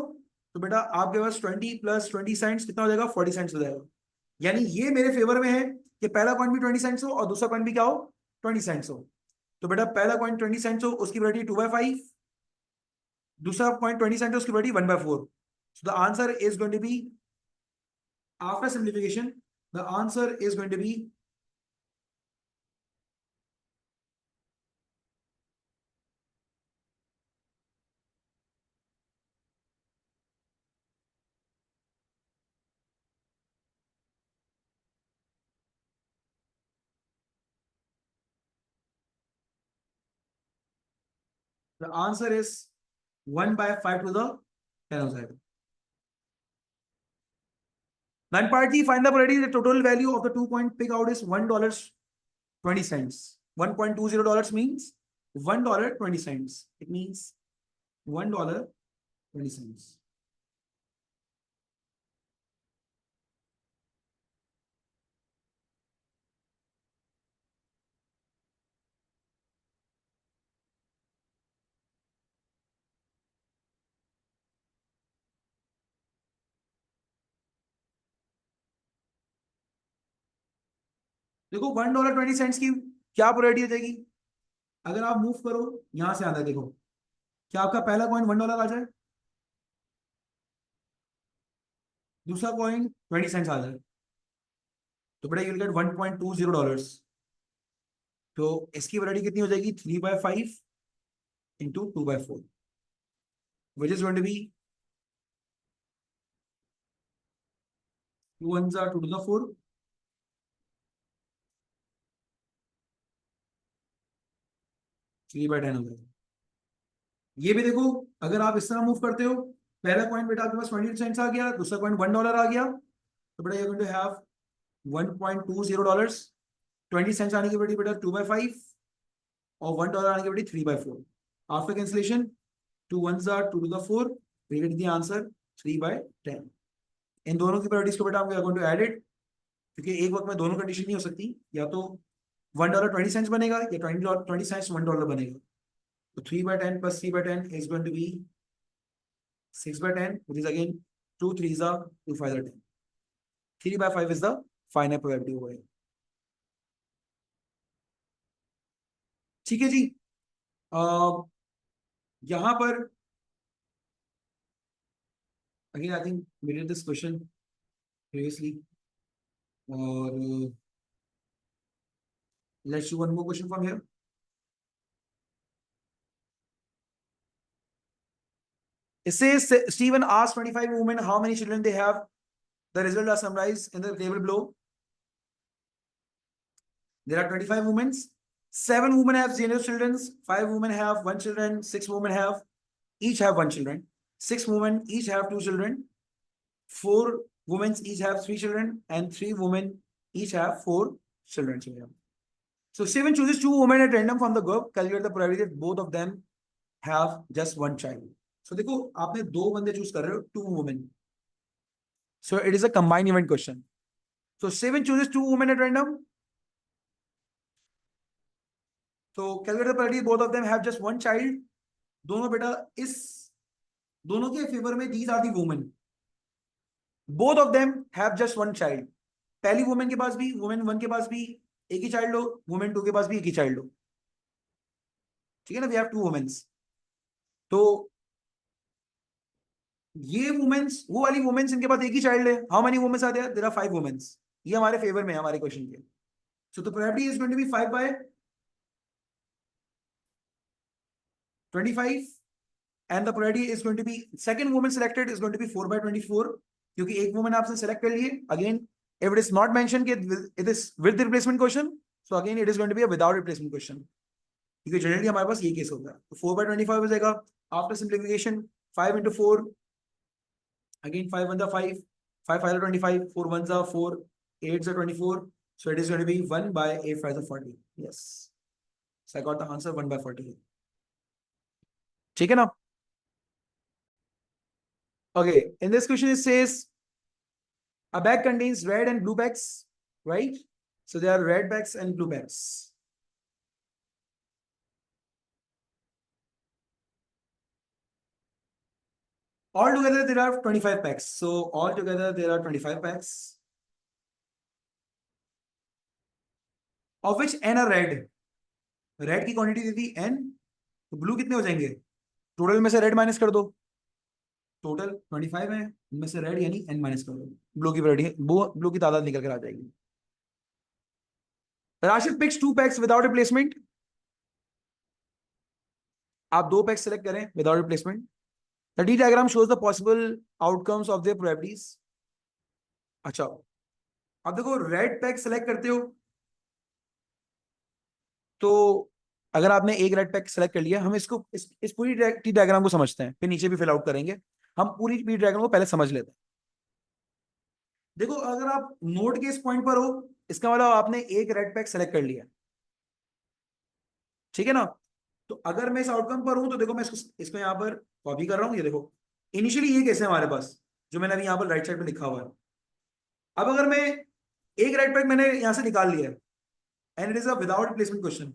तो बेटा आपके पास 20 + 20 सेंट्स कितना हो जाएगा? 40 सेंट्स हो जाएगा। यानी ये मेरे फेवर में है कि पहला कॉइन भी 20 सेंट्स हो और दूसरा कॉइन भी क्या हो? 20 सेंट्स हो। तो बेटा पहला कॉइन 20 सेंट्स हो, उसकी प्रोबेबिलिटी 2/5, दूसरा कॉइन 20 सेंट्स हो, उसकी probability 1/4। So the answer is going to be, after simplification, the answer is going to be the answer is 1/5 to the 10 हो जाएगा। Nine party, find the probability the total value of the 2 coin pick out is $1.20. $1.20 means $1.20. It means $1.20. देखो $1.20 की क्या probability हो जाएगी? अगर आप move करो यहां से आधा, देखो क्या आपका पहला कॉइन $1 आ जाए, दूसरा कॉइन 20 सेंट्स आ जाए, तो बेटा यू विल गेट $1.20। तो इसकी वैल्यू कितनी हो जाएगी? 3/5 into 2/4, which is going to be 2 1s are 2 to the 4, 3/10 हो जाएगा। ये भी देखो, अगर आप इस तरह मूव करते हो, पहला कॉइन बेटा आपके पास 20 सेंट्स आ गया, दूसरा कॉइन $1 आ गया, तो बेटा you going to have $1.20। 20 cents आने की बेटी बेटा 2/5 और $1 आने की बेटी 3/4। After cancellation 2 1s are 2 to the 4, we get the answer 3/10. इन दोनों की प्रोबेबिलिटीज को बेटा हम गोइंग टू ऐड इट, क्योंकि एक वक्त में दोनों कंडीशन नहीं हो सकती, या तो $1.20 बनेगा या $20 $1 बनेगा. तो 3/10 plus 3/10 is going to be 6/10, which is again 2 3s are 2 5s are 10. 3/5 is the final probability over here. ठीक है जी. यहां पर again I think we did this question previously, और let's do one more question from here. It says Stephen asked 25 women how many children they have. The results are summarized in the table below. There are 25 women. 7 women have 0 children. 5 women have 1 children. 6 women each have 1 children. 6 women each have 2 children. 4 women each have 3 children, and 3 women each have 4 children. So Stephen chooses 2 women at random from the group. Calculate the probability that both of them have just 1 child. So देखो आपने 2 बंदे choose कर रहे हो, 2 women. So it is a combined event question. So Stephen chooses 2 women at random. So calculate the probability both of them have just 1 child. दोनों बेटा इस दोनों के फेवर में these are the women. Both of them have just 1 child. पहली women के पास भी, women 1 के पास भी एक ही चाइल्ड हो, वुमेन 2 के पास भी एक ही चाइल्ड हो. ठीक है ना, वी हैव 2 वुमेन्स. तो ये वुमेन्स, वो वाली वुमेन्स इनके पास एक ही चाइल्ड है. How many women's are there? There are 5 women's. ये हमारे फेवर में है हमारे क्वेश्चन के. So the probability is going to be 5/25, and the probability is going to be second women selected is going to be 4/24, क्योंकि एक women आपने select कर लिए. अगेन if it is not mentioned कि it is with the replacement question, so again it is going to be a without replacement question, क्योंकि generally हमारे पास ये केस होता है. तो 4/25 हो जाएगा. After simplification 5 into 4, again 5 1s are 5, 5 5s are 25, 4 1s are 4, 8s are 24, so it is going to be 1/8 5s are 40. Yes, so I got the answer 1/40. ठीक है ना. Okay, in this question it says a bag contains red and blue bags, right? So there are red bags and blue bags. All together there are 25 packs. So all together there are 25 packs, of which n are red. Red की quantity दे दी n, तो blue कितने हो जाएंगे? Total में से red minus कर दो. Total 25 है, इनमें से रेड यानी n माइनस कर दो. ब्लू की वैरायटी, ब्लू की तादाद निकल कर आ जाएगी. Rashid picks 2 packs without replacement. आप 2 पैक्स सेलेक्ट करें without replacement. The D diagram shows the possible outcomes of their probabilities. अच्छा, अब देखो रेड पैक सेलेक्ट करते हो, तो अगर आपने एक रेड पैक सेलेक्ट कर लिया, हम इसको इस पूरी टी डायग्राम को समझते हैं, फिर नीचे भी फिल आउट करेंगे. हम पूरी टी डायग्राम को पहले समझ लेते हैं. देखो अगर आप नोड के इस पॉइंट पर हो, इसका मतलब आपने एक रेड पैक सेलेक्ट कर लिया. ठीक है ना. तो अगर मैं इस आउटकम पर हूं, तो देखो मैं इसको यहां पर कॉपी कर रहा हूं. ये देखो इनिशियली ये कैसे हमारे पास, जो मैंने अभी यहां पर राइट साइड पे लिखा हुआ है. अब अगर मैं एक रेड पैक मैंने यहां से निकाल लिया है, and it is a without replacement question,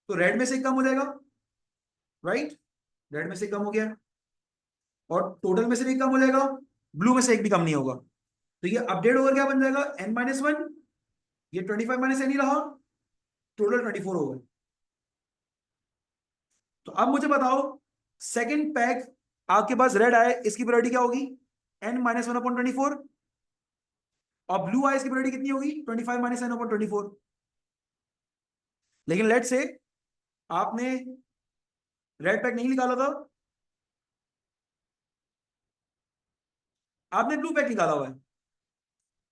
तो रेड में से एक कम हो जाएगा, राइट? रेड में से एक कम हो गया, और टोटल में से भी एक कम हो जाएगा, ब्लू में से एक भी कम नहीं होगा. तो ये अपडेट होकर क्या बन जाएगा? n-1. ये 25 माइनस एन ही रहा, टोटल 24 होगा. तो अब मुझे बताओ, सेकंड पैक आपके पास रेड आए, इसकी प्रोबेबिलिटी क्या होगी? n-1/24. और ब्लू आए, इसकी प्रोबेबिलिटी कितनी होगी? 25 माइनस n/24. लेकिन लेट्स से आपने रेड पैक नहीं निकाला था, आपने ब्लू पैक निकाला हुआ है,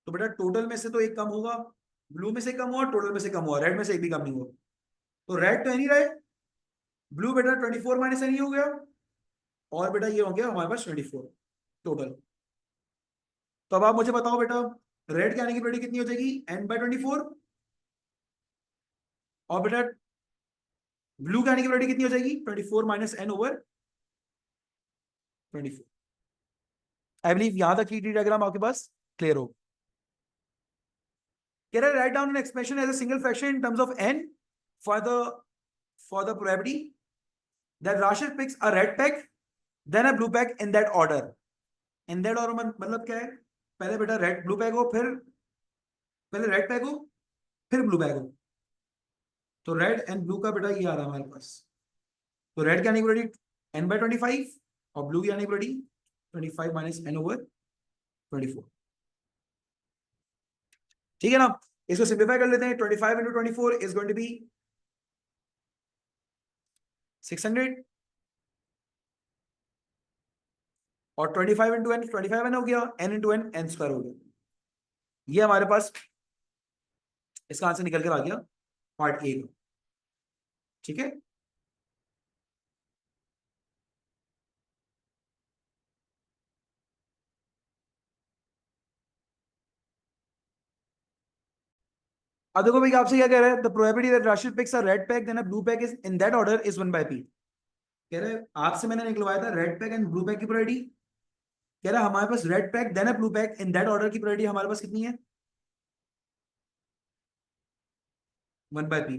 तो बेटा टोटल में से तो एक कम होगा, ब्लू में से कम हुआ, टोटल में से कम हुआ, रेड में से एक भी कम नहीं हुआ. तो रेड तो नहीं रहे, ब्लू बेटा 24 माइनस एन हो गया, और बेटा ये हो गया हमारे पास 24 टोटल. तो अब आप मुझे बताओ बेटा, रेड के आने की प्रोबेबिलिटी कितनी हो जाएगी? n/24. और बेटा ब्लू के आने की प्रोबेबिलिटी कितनी हो जाएगी 24 minus n over 24। I believe यहां तक की डायग्राम आपके पास क्लियर हो। कह रहा है write down an expression as a single fraction in terms of n for the probability that Rashid picks a red peg then a blue peg in that order। in that order मतलब क्या है, पहले बेटा red blue peg हो, फिर पहले red peg हो फिर ब्लू पैग हो। तो रेड एंड ब्लू का बेटा ये आ रहा है हमारे पास। तो रेड की आने की प्रोबेबिलिटी n by 25 और ब्लू की आने की प्रोबेबिलिटी 25 माइनस n ओवर 24। ठीक है ना, इसको सिंप्लीफाई कर लेते हैं। 25 into 24 is going to be 600 और 25 into n 25n हो गया, n into n n square हो गया। ये हमारे पास इसका आंसर निकल कर आ गया पार्ट ए का। ठीक है, अब देखो भाई आपसे क्या कह रहा है, the probability that Rashid picks a red pack then a blue pack is in that order is 1 by p। कह रहे हैं आपसे मैंने निकलवाया था red pack and blue pack की प्रोबेबिलिटी। कह रहा है हमारे पास red pack then a blue pack in that order की प्रोबेबिलिटी हमारे पास कितनी है 1 by p।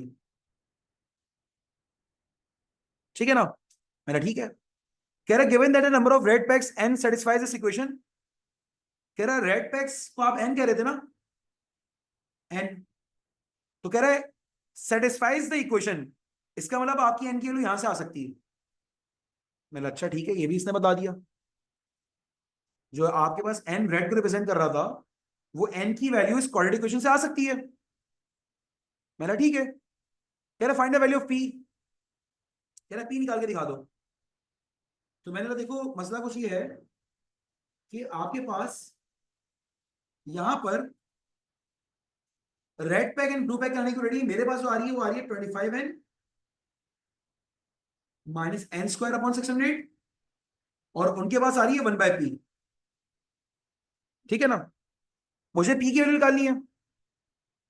ठीक है ना, मेरा ठीक है। कह रहा है given that a number of red PACS n satisfies this equation. कह रहा है रेड पैक्स को आप n कह रहे थे ना, n। तो कह रहा है सेटिस्फाइज द इक्वेशन, इसका मतलब आपकी n की वैल्यू यहां से आ सकती है। मैंने अच्छा ठीक है, ये भी इसने बता दिया। जो आपके पास n रेड को रिप्रेजेंट कर रहा था वो n की वैल्यू इस क्वाड्रेटिक इक्वेशन से आ सकती है। मैंने ठीक है। कह रहा find the value of p। कह रहा p निकाल के दिखा दो। तो मैंने कहा देखो मसला कुछ ये है कि आपके पास यहां पर red pack and blue pack करने की रेडी मेरे पास जो आ रही है वो आ रही है 25n minus n square upon 600 और उनके पास आ रही है 1 by p। ठीक है ना, मुझे p की वैल्यू निकालनी है।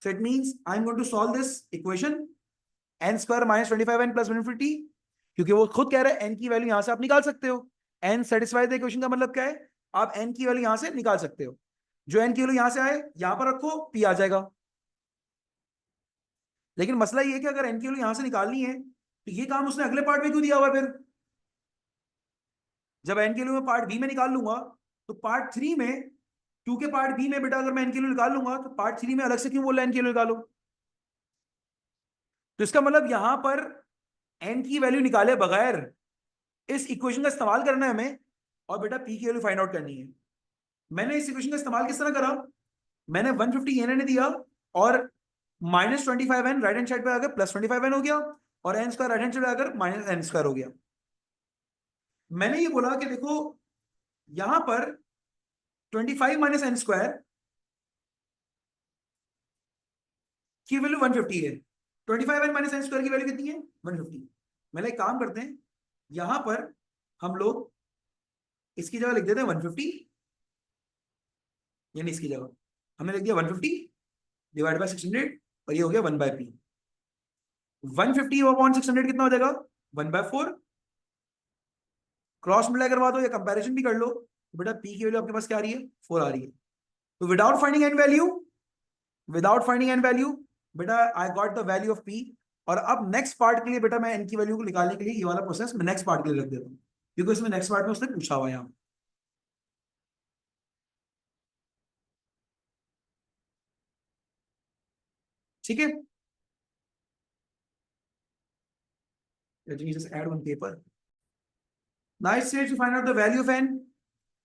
So it means I am going to solve this equation n square minus 25n plus 150, क्योंकि वो खुद कह रहा है n की वैल्यू यहां से आप निकाल सकते हो। n सेटिस्फाई द इक्वेशन का मतलब क्या है, आप n की वैल्यू यहां से निकाल सकते हो। जो n की वैल्यू यहां से आए यहां पर रखो, p आ जाएगा। लेकिन मसला ये है कि अगर n की वैल्यू यहां से निकालनी है तो ये काम उसने अगले पार्ट में क्यों दिया हुआ है फिर। जब n की वैल्यू मैं पार्ट बी में निकाल लूंगा तो पार्ट 3 में, क्योंकि पार्ट बी में बेटा अगर मैं n की वैल्यू निकाल लूंगा तो पार्ट 3 में अलग से क्यों बोल रहा है n की वैल्यू निकालो। तो इसका मतलब यहां पर n की वैल्यू निकाले बगैर इस इक्वेशन का इस्तेमाल करना है हमें, और बेटा p की वैल्यू फाइंड आउट करनी है। मैंने इस इक्वेशन का इस्तेमाल किस तरह करा, मैंने 150 ये ने दिया और minus 25n right hand side पे आकर प्लस 25n हो गया और n square right hand side पे आकर माइनस n स्क्वायर हो गया। मैंने ये बोला कि देखो यहां पर 25 माइनस n स्क्वायर की वैल्यू 150 है। 25n माइनस n स्क्वायर की वैल्यू कितनी है 150। मैंने एक काम करते हैं, यहां पर हम लोग इसकी जगह लिख देते हैं 150, यानी इसकी जगह हमने लिख दिया 150 डिवाइड बाय 600 और ये हो गया 1 by p। 150 अपॉन 600 कितना हो जाएगा 1/4। क्रॉस मल्टीप्लाई करवा दो या कंपैरिजन भी कर लो तो बेटा p की वैल्यू आपके पास क्या आ रही है 4 आ रही है। तो विदाउट फाइंडिंग एन वैल्यू बेटा I got the value of p। और अब नेक्स्ट पार्ट के लिए बेटा मैं n की वैल्यू को निकालने के लिए ये वाला प्रोसेस मैं नेक्स्ट पार्ट के लिए रख देता हूँ, क्योंकि इसमें नेक्स्ट पार्ट में उसने पूछा हुआ है यहाँ। ठीक है, let me just add one paper. Now it says to find out the value of n.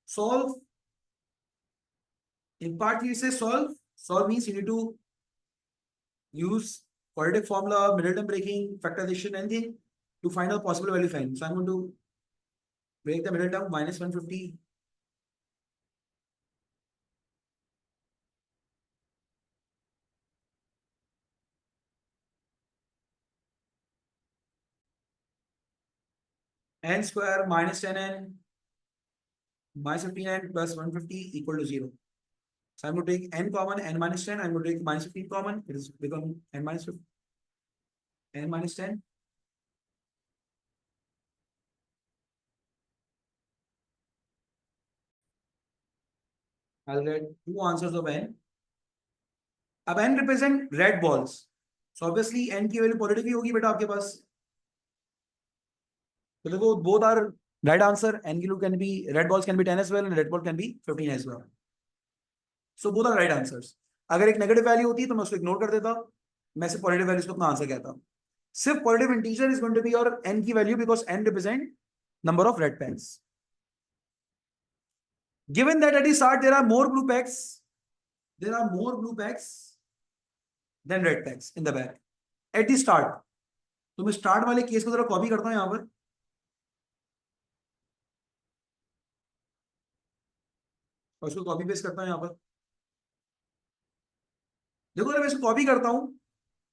Solve. In part three, it says solve. Solve means you need to use quadratic formula, middle term breaking, factorization, anything to find out possible value of n. So I'm going to break the middle term minus 150. N square minus 10n minus 15n plus 150 equal to 0. So I'm going to take n common, n minus 10. I'm going to take minus 15 common. It is become n minus 10. I'll get two answers of n. अब n represent red balls, so obviously n की value positive ही होगी बेटा आपके पास. तो देखो both are right answer. n की value can be, red balls can be 10 as well and red ball can be 15 as well. So both are right answers. अगर एक negative value होती तो मैं उसको इग्नोर कर देता, मैं सिर्फ पॉजिटिव वैल्यूज को अपना आंसर कहता. सिर्फ positive integer is going to be your n की value because n represent number of red pegs. Given that at the start there are more blue pegs, there are more blue pegs than red pegs in the bag at the start. तो मैं start वाले case को जरा copy करता हूं यहां पर, और उसको कॉपी पेस्ट करता हूं यहां पर. देखो अगर मैं इसको कॉपी करता हूं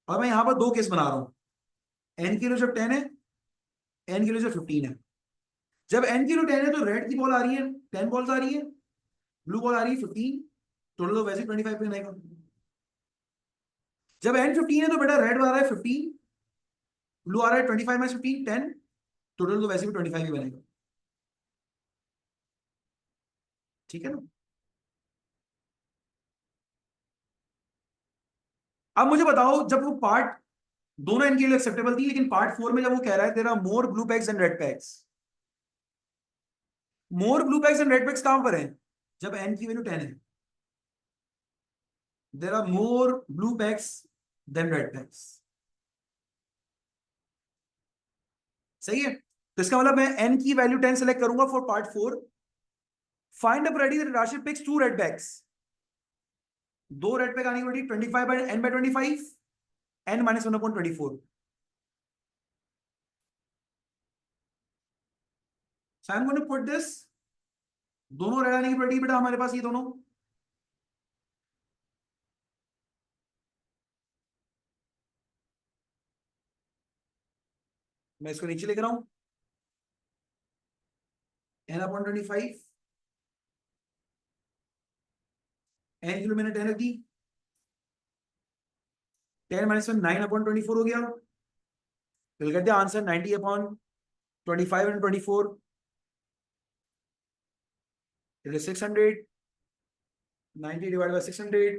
और मैं यहां पर दो केस बना रहा हूं. n की वैल्यू जब 10 है, n की वैल्यू जब 15 है. जब n की वैल्यू 10 है तो रेड की बॉल आ रही है 10 बॉल्स आ रही है, ब्लू बॉल आ रही है 15, टोटल तो वैसे 25 पे बनेगा. जब n 15 है तो बेटा रेड आ रहा है 15, ब्लू आ रहा है 25 माइनस 15 10, टोटल तो वैसे भी 25 ही बनेगा. ठीक है ना. अब मुझे बताओ जब वो पार्ट दोनों इनके लिए एक्सेप्टेबल थी, लेकिन पार्ट 4 में जब वो कह रहा है there are more blue packs and red packs, more blue packs and red packs कहां पर है? जब n की वैल्यू 10 है. There are more blue packs than red packs. सही है. तो इसका मतलब मैं n की वैल्यू 10 सेलेक्ट करूंगा for part 4. Find a probability that Rashid picks two red packs. दो रेड पैक आने की probability 25 by n by 25, n minus 1/24. So I'm going to put this, दोनों रेड आने की प्रोबेबिलिटी बेटा हमारे पास ये दोनों, मैं इसको नीचे लिख रहा हूं n/25, n किलो मैंने 10 रख दी, 10 माइनस 9/24 हो गया. We'll get the answer 90/25 and 24. It is 600. 90 divided by 600.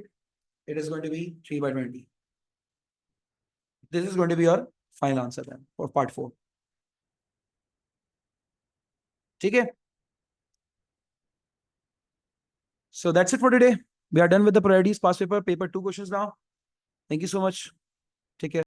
It is going to be 3/20. This is going to be your final answer then for part 4. ठीक है. So that's it for today. We are done with the priorities past paper 2 questions now. Thank you so much. Take care.